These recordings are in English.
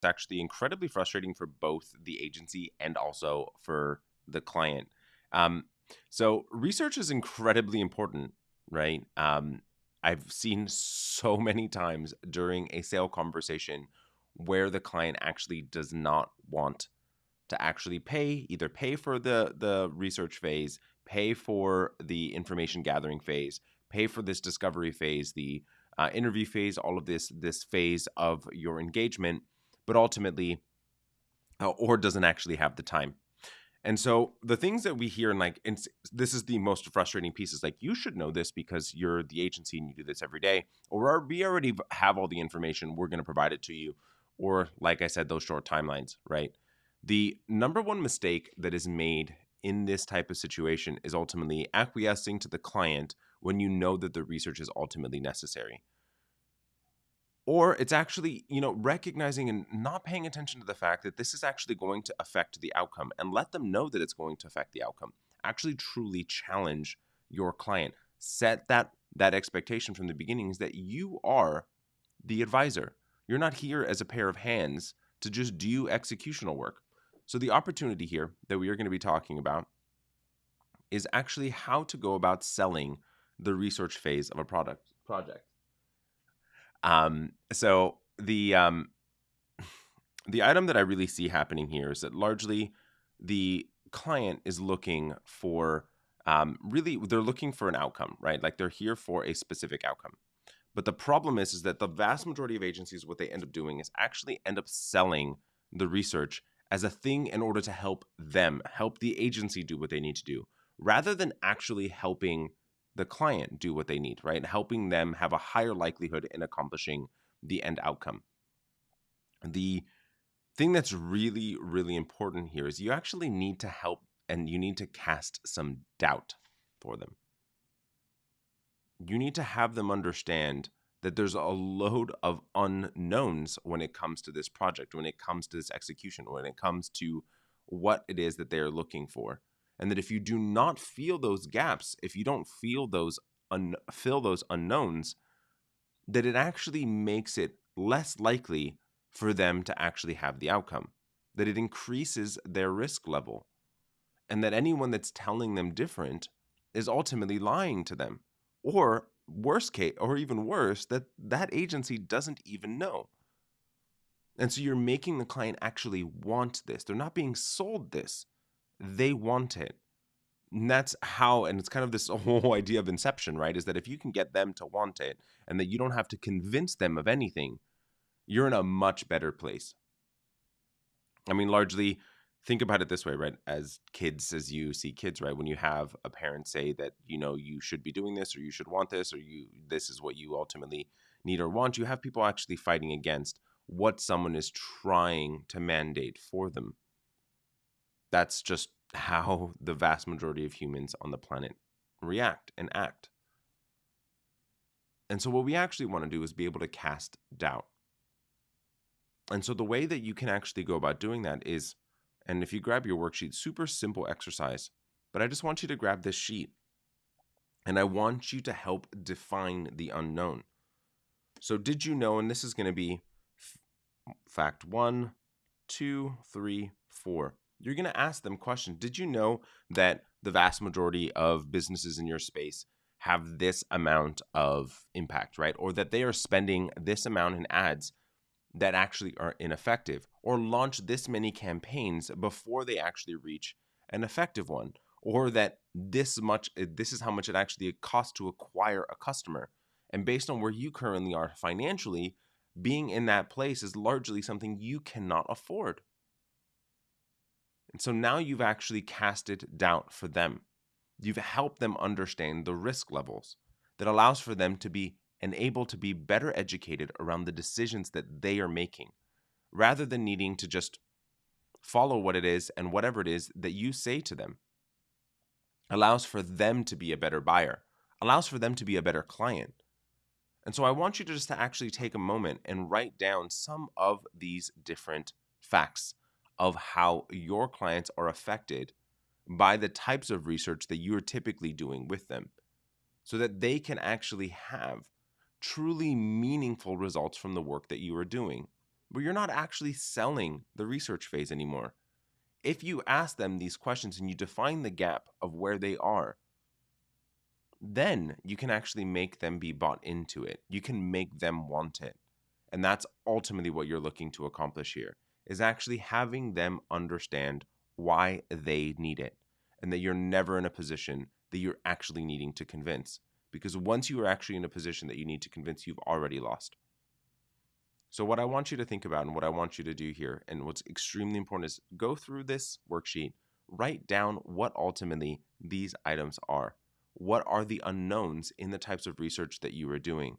actually incredibly frustrating for both the agency and also for the client. Um, so research is incredibly important, right? I've seen so many times during a sale conversation where the client actually does not want to actually either pay for the research phase, pay for the information gathering phase, pay for this discovery phase, the interview phase, all of this phase of your engagement, but ultimately, or doesn't actually have the time. And so the things that we hear, and this is the most frustrating piece, is like, you should know this because you're the agency and you do this every day, or we already have all the information, we're going to provide it to you, or like I said, those short timelines, right? The number one mistake that is made in this type of situation is ultimately acquiescing to the client when you know that the research is ultimately necessary. Or it's actually, recognizing and not paying attention to the fact that this is actually going to affect the outcome, and let them know that it's going to affect the outcome. Actually truly challenge your client. Set that expectation from the beginning, is that you are the advisor. You're not here as a pair of hands to just do executional work. So the opportunity here that we are going to be talking about is actually how to go about selling the research phase of a project. So the item that I really see happening here is that largely the client is looking for, really, they're looking for an outcome, right? Like, they're here for a specific outcome. But the problem is that the vast majority of agencies, what they end up doing is actually end up selling the research as a thing in order to help the agency do what they need to do, rather than actually helping the client do what they need, right? Helping them have a higher likelihood in accomplishing the end outcome. The thing that's really, really important here is you actually need to help, and you need to cast some doubt for them. You need to have them understand that there's a load of unknowns when it comes to this project, when it comes to this execution, when it comes to what it is that they're looking for. And that if you do not feel those gaps, if you don't feel fill those unknowns, that it actually makes it less likely for them to actually have the outcome, that it increases their risk level, and that anyone that's telling them different is ultimately lying to them. Or worst case, or even worse, that agency doesn't even know. And so you're making the client actually want this. They're not being sold this. They want it. And that's how, and it's kind of this whole idea of inception, right? Is that if you can get them to want it and that you don't have to convince them of anything, you're in a much better place. I mean, largely, think about it this way, right? As you see kids, right? When you have a parent say that, you should be doing this, or you should want this, or this is what you ultimately need or want, you have people actually fighting against what someone is trying to mandate for them. That's just how the vast majority of humans on the planet react and act. And so what we actually want to do is be able to cast doubt. And so the way that you can actually go about doing that is, and if you grab your worksheet, super simple exercise, but I just want you to grab this sheet and I want you to help define the unknown. So did you know, and this is going to be fact 1, 2, 3, 4. You're going to ask them questions. Did you know that the vast majority of businesses in your space have this amount of impact, right? Or that they are spending this amount in ads that actually are ineffective, or launch this many campaigns before they actually reach an effective one, or that this is how much it actually costs to acquire a customer. And based on where you currently are financially, being in that place is largely something you cannot afford. And so now you've actually casted doubt for them. You've helped them understand the risk levels that allows for them to be and able to be better educated around the decisions that they are making, rather than needing to just follow what it is and whatever it is that you say to them. Allows for them to be a better buyer, allows for them to be a better client. And so I want you to just to actually take a moment and write down some of these different facts of how your clients are affected by the types of research that you're typically doing with them, so that they can actually have truly meaningful results from the work that you are doing. but you're not actually selling the research phase anymore. If you ask them these questions and you define the gap of where they are, then you can actually make them be bought into it. You can make them want it. And that's ultimately what you're looking to accomplish here, is actually having them understand why they need it, and that you're never in a position that you're actually needing to convince. Because once you are actually in a position that you need to convince, you've already lost. So what I want you to think about and what I want you to do here, and what's extremely important, is go through this worksheet, write down what ultimately these items are. What are the unknowns in the types of research that you are doing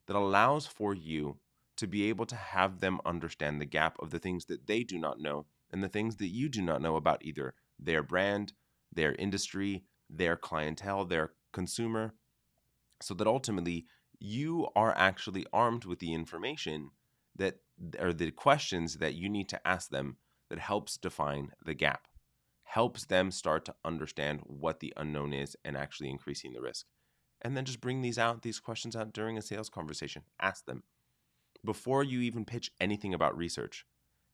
that allows for you to be able to have them understand the gap of the things that they do not know and the things that you do not know about either their brand, their industry, their clientele, their consumer, so that ultimately you are actually armed with the information that or the questions that you need to ask them that helps define the gap, helps them start to understand what the unknown is and actually increasing the risk. And then just bring these questions out during a sales conversation. Ask them before you even pitch anything about research.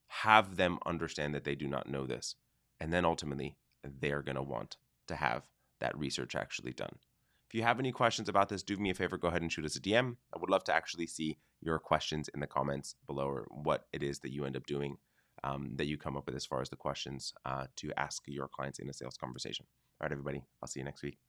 Have them understand that they do not know this. And then ultimately, they're going to want to have that research actually done. If you have any questions about this, do me a favor, go ahead and shoot us a DM. I would love to actually see your questions in the comments below, or what it is that you end up doing, that you come up with as far as the questions to ask your clients in a sales conversation. All right, everybody, I'll see you next week.